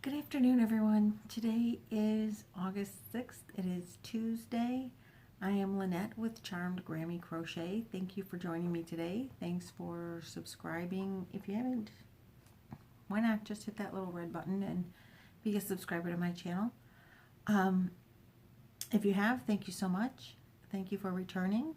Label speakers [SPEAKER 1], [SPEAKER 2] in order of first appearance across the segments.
[SPEAKER 1] Good afternoon, everyone. Today is August 6th. It is Tuesday. I am Lynette with Charmed Grammy Crochet. Thank you for joining me today. Thanks for subscribing. If you haven't, why not just hit that little red button and be a subscriber to my channel. If you have, thank you so much. Thank you for returning,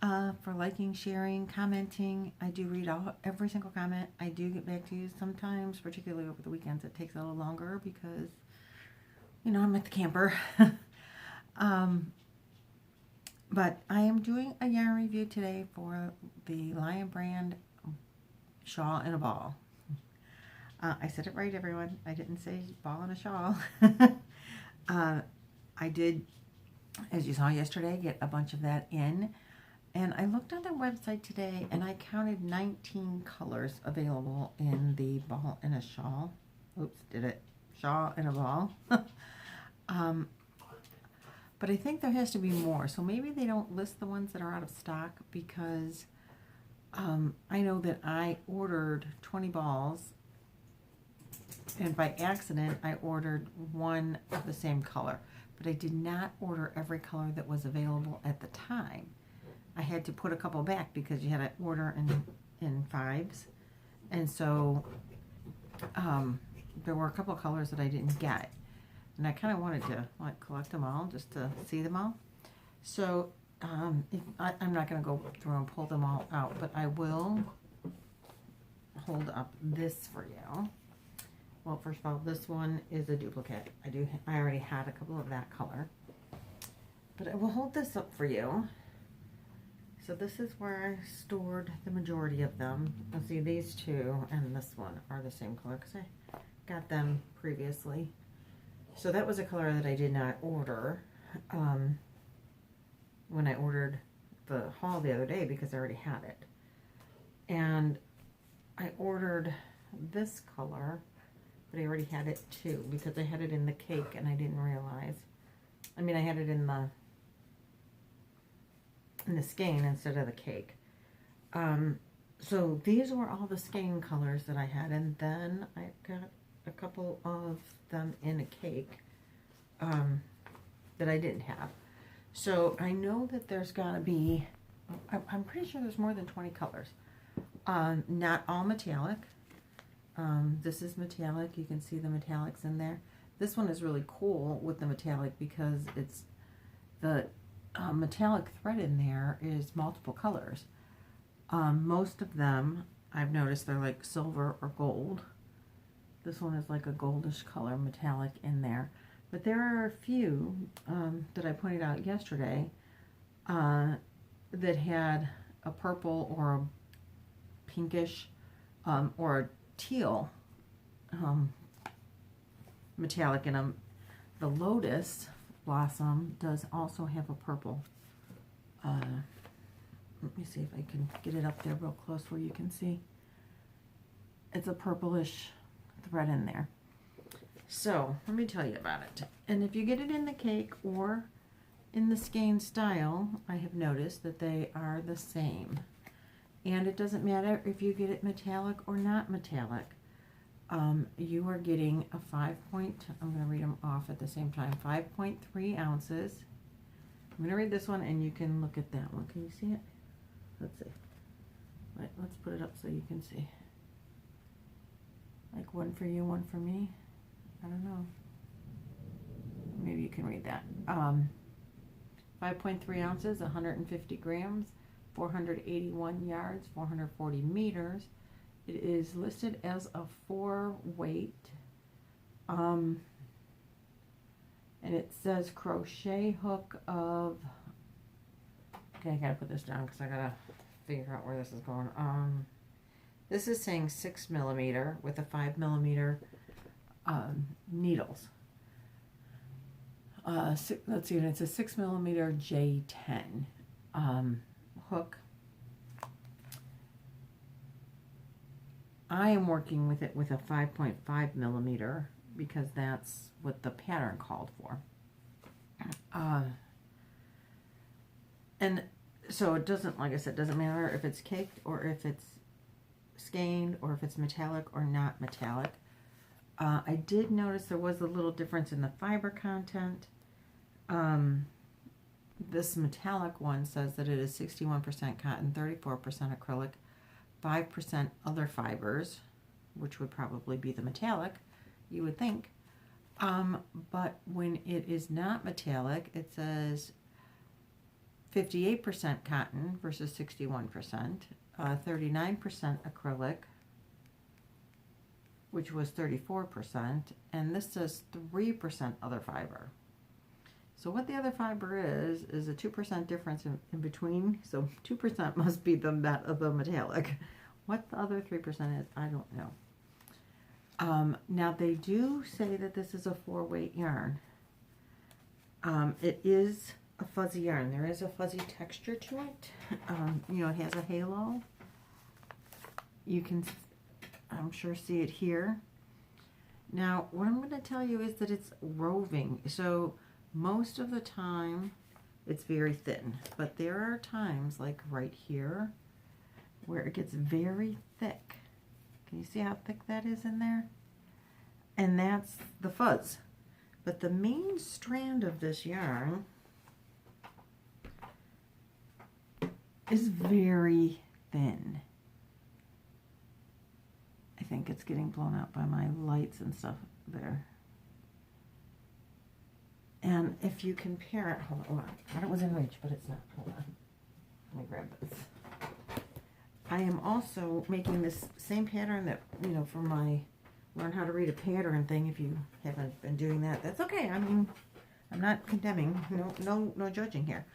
[SPEAKER 1] for liking, sharing, commenting. I do read every single comment. I do get back to you sometimes, particularly over the weekends. It takes a little longer because, you know, I'm at the camper. But I am doing a yarn review today for the Lion brand Shawl and a Ball. I said it right, everyone. I didn't say ball and a shawl. I did, as you saw yesterday, get a bunch of that in. And I looked on their website today and I counted 19 colors available in the ball and a shawl. Oops, did it? Shawl and a ball. But I think there has to be more. So maybe they don't list the ones that are out of stock because I know that I ordered 20 balls and by accident I ordered one of the same color. But I did not order every color that was available at the time. I had to put a couple back because you had to order in fives. And so there were a couple colors that I didn't get. And I kind of wanted to collect them all just to see them all. So I'm not going to go through and pull them all out, but I will hold up this for you. Well, first of all, this one is a duplicate. I already had a couple of that color. But I will hold this up for you. So this is where I stored the majority of them. Let's see, these two and this one are the same color because I got them previously. So that was a color that I did not order when I ordered the haul the other day because I already had it. And I ordered this color, but I already had it too because I had it in the cake and I didn't realize. I mean, I had it in the skein instead of the cake. So these were all the skein colors that I had, and then I got a couple of them in a cake that I didn't have. So I know that there's got to be, I'm pretty sure there's more than 20 colors. Not all metallic. This is metallic. You can see the metallics in there. This one is really cool with the metallic because it's the metallic thread in there is multiple colors. Most of them, I've noticed, they're like silver or gold. This one is like a goldish color metallic in there. But there are a few that I pointed out yesterday that had a purple or a pinkish or a teal metallic in them. The Lotus Blossom does also have a purple. Let me see if I can get it up there real close where you can see. It's a purplish thread in there. So let me tell you about it. And if you get it in the cake or in the skein style, I have noticed that they are the same. And it doesn't matter if you get it metallic or not metallic. You are getting a I'm going to read them off at the same time, 5.3 ounces. I'm going to read this one and you can look at that one. Can you see it? Let's see. Right, let's put it up so you can see. Like one for you, one for me. I don't know. Maybe you can read that. 5.3 ounces, 150 grams, 481 yards, 440 meters. It is listed as a 4-weight. And it says crochet hook of, okay, I gotta put this down because I gotta figure out where this is going. This is saying 6 millimeter with a 5 millimeter needles. Let's see, and it's a 6 millimeter J10 hook. I am working with it with a 5.5 millimeter because that's what the pattern called for. And so it doesn't, like I said, doesn't matter if it's caked or if it's skeined or if it's metallic or not metallic. I did notice there was a little difference in the fiber content. This metallic one says that it is 61% cotton, 34% acrylic, 5% other fibers, which would probably be the metallic, you would think. But when it is not metallic, it says 58% cotton versus 61%, 39% acrylic, which was 34%, and this says 3% other fiber. So what the other fiber is a 2% difference in between, so 2% must be the metallic. What the other 3% is, I don't know. Now they do say that this is a 4-weight yarn. It is a fuzzy yarn. There is a fuzzy texture to it. You know, it has a halo. You can, I'm sure, see it here. Now, what I'm going to tell you is that it's roving. So most of the time, it's very thin. But there are times, like right here, where it gets very thick. Can you see how thick that is in there? And that's the fuzz. But the main strand of this yarn is very thin. I think it's getting blown out by my lights and stuff there. And if you compare it, hold on, I thought it was in reach, but it's not. Hold on. Let me grab this. I am also making this same pattern that, you know, for my learn how to read a pattern thing. If you haven't been doing that, that's okay. I mean, I'm not condemning, no judging here.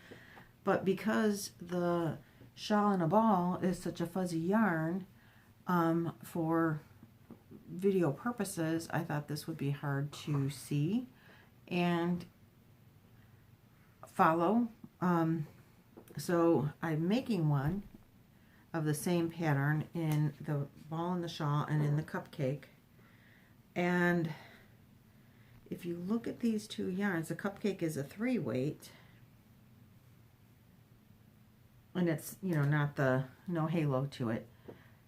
[SPEAKER 1] But because the Shawl in a Ball is such a fuzzy yarn, for video purposes, I thought this would be hard to see and follow. So I'm making one of the same pattern in the ball and the shawl and in the cupcake. And if you look at these two yarns, the cupcake is a 3-weight, and it's, you know, not the, no halo to it.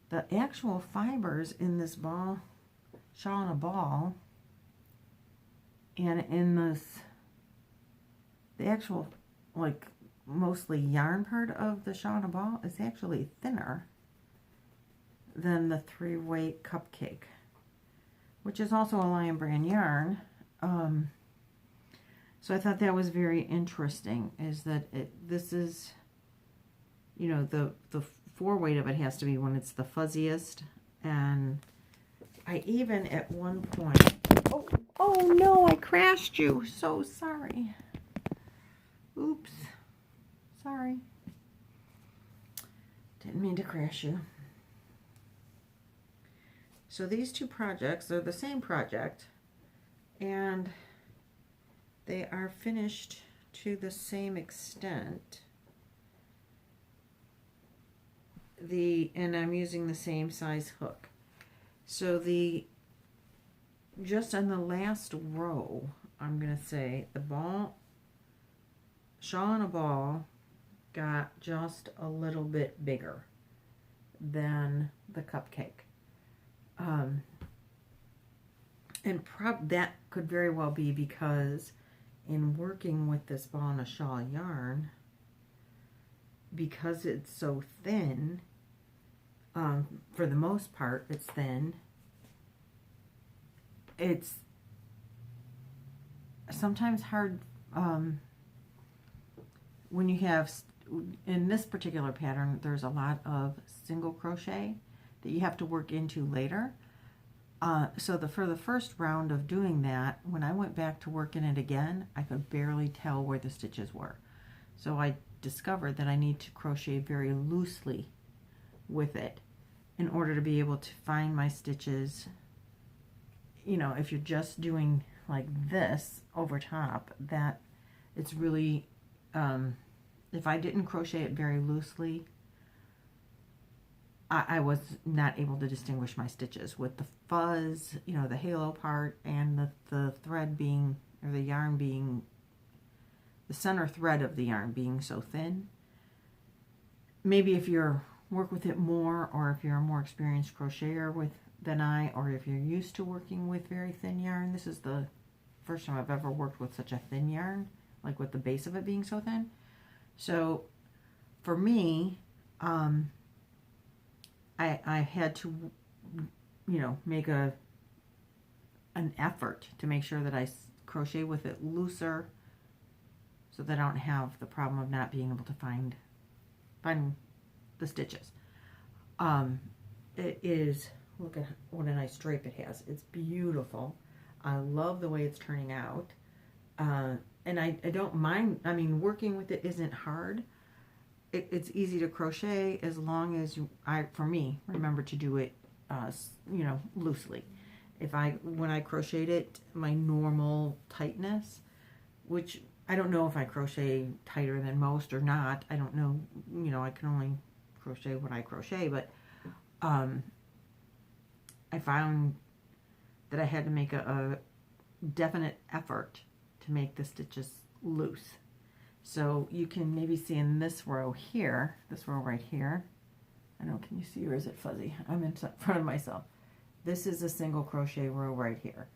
[SPEAKER 1] The actual fibers in this ball, Shawl in a Ball, and in this, the actual, like, mostly yarn part of the Shawl in a Ball is actually thinner than the 3-weight cupcake, which is also a Lion Brand yarn. So I thought that was very interesting, is that this is, you know, the 4-weight of it has to be when it's the fuzziest. And I even at one point, oh no, I crashed you, so sorry. Oops, sorry. Didn't mean to crash you. So these two projects are the same project, and they are finished to the same extent. And I'm using the same size hook. So just on the last row, I'm going to say the ball, Shawl in a Ball got just a little bit bigger than the cupcake. And that could very well be because in working with this ball and a shawl yarn, because it's so thin, for the most part it's thin, it's sometimes hard when you have, in this particular pattern, there's a lot of single crochet that you have to work into later. So for the first round of doing that, when I went back to work in it again, I could barely tell where the stitches were. So I discovered that I need to crochet very loosely with it in order to be able to find my stitches. You know, if you're just doing like this over top, that it's really, if I didn't crochet it very loosely, I was not able to distinguish my stitches with the fuzz, you know, the halo part, and the thread being, or the yarn being, the center thread of the yarn being so thin. Maybe if you work with it more, or if you're a more experienced crocheter with than I, or if you're used to working with very thin yarn, this is the first time I've ever worked with such a thin yarn, like with the base of it being so thin. So for me, I had to, you know, make an effort to make sure that I crochet with it looser, so that I don't have the problem of not being able to find the stitches. It is, look at what a nice drape it has. It's beautiful. I love the way it's turning out. And I don't mind, I mean, working with it isn't hard. It's easy to crochet as long as for me, remember to do it, you know, loosely. When I crocheted it, my normal tightness, which I don't know if I crochet tighter than most or not. I don't know, you know, I can only crochet what I crochet, but I found that I had to make a definite effort to make the stitches loose. So you can maybe see in this row here, this row right here, I don't know, can you see, or is it fuzzy? I'm in front of myself. This is a single crochet row right here.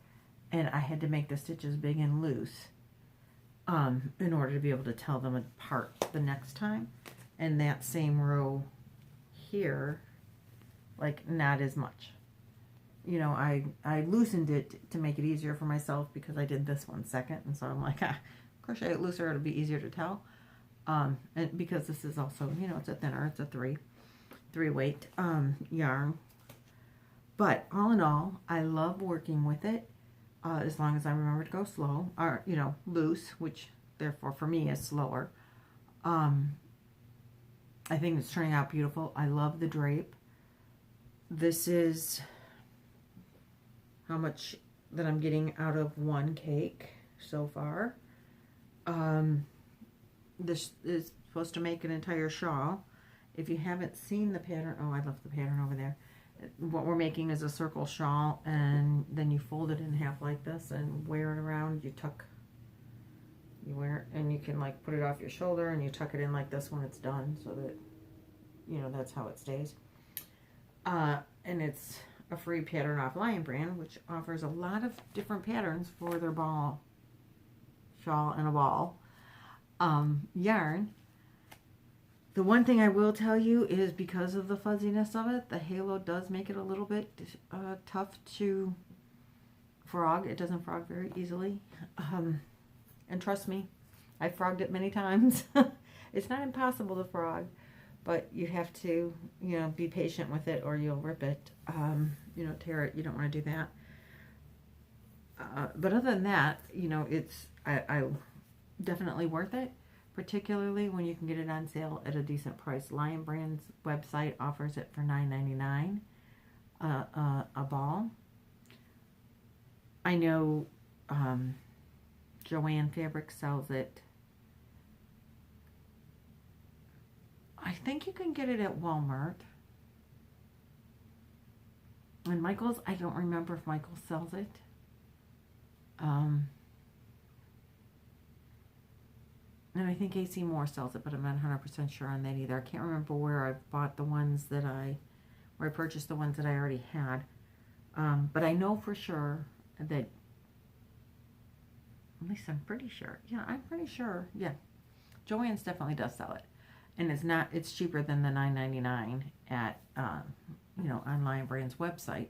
[SPEAKER 1] And I had to make the stitches big and loose in order to be able to tell them apart the next time. And that same row here, like, not as much. You know, I loosened it to make it easier for myself because I did this one second. And so I'm like, crochet it looser, it'll be easier to tell. And because this is also, you know, it's a thinner, it's a three weight yarn. But all in all, I love working with it as long as I remember to go slow, or, you know, loose, which therefore for me is slower. I think it's turning out beautiful. I love the drape. This is how much that I'm getting out of one cake so far. This is supposed to make an entire shawl. If you haven't seen the pattern, oh, I love the pattern over there. What we're making is a circle shawl, and then you fold it in half like this and wear it around. You wear it, and you can like put it off your shoulder, and you tuck it in like this when it's done, so that, you know, that's how it stays. And it's a free pattern off Lion Brand, which offers a lot of different patterns for their ball shawl and a ball yarn. The one thing I will tell you is, because of the fuzziness of it, the halo does make it a little bit tough to frog. It doesn't frog very easily. And trust me, I've frogged it many times. It's not impossible to frog, but you have to, you know, be patient with it or you'll rip it, you know, tear it. You don't want to do that. But other than that, you know, it's I definitely worth it. Particularly when you can get it on sale at a decent price. Lion Brand's website offers it for $9.99 a ball. I know Joann Fabric sells it. I think you can get it at Walmart. And Michael's, I don't remember if Michael sells it. And I think AC Moore sells it, but I'm not 100% sure on that either. I can't remember where I bought the ones where I purchased the ones that I already had. But I know for sure that, at least I'm pretty sure. Yeah, I'm pretty sure. Yeah, Joann's definitely does sell it. And it's cheaper than the $9.99 at, you know, on Lion Brand's website.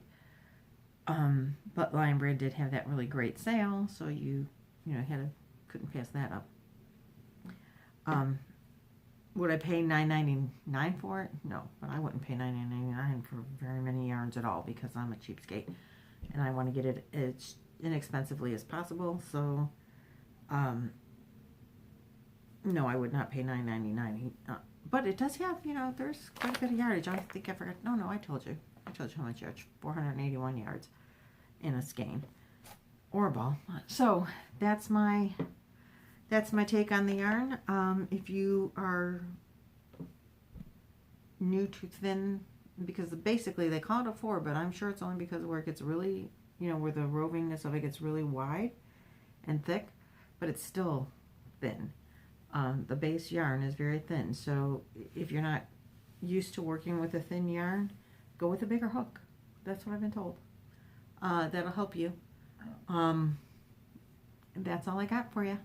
[SPEAKER 1] But Lion Brand did have that really great sale, so you know, couldn't pass that up. Would I pay $9.99 for it? No, but I wouldn't pay $9.99 for very many yarns at all, because I'm a cheapskate and I want to get it as inexpensively as possible. So, no, I would not pay $9.99. But it does have, you know, there's quite a bit of yardage. I think I forgot. No, I told you. I told you how much yards. 481 yards in a skein or a ball. So that's my take on the yarn. If you are new to thin, because basically they call it a 4, but I'm sure it's only because where it gets really, you know, where the rovingness of it gets really wide and thick, but it's still thin. The base yarn is very thin, so if you're not used to working with a thin yarn, go with a bigger hook. That's what I've been told. That'll help you. That's all I got for you.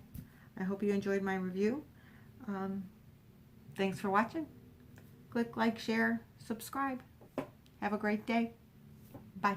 [SPEAKER 1] I hope you enjoyed my review. Thanks for watching. Click like, share, subscribe. Have a great day. Bye.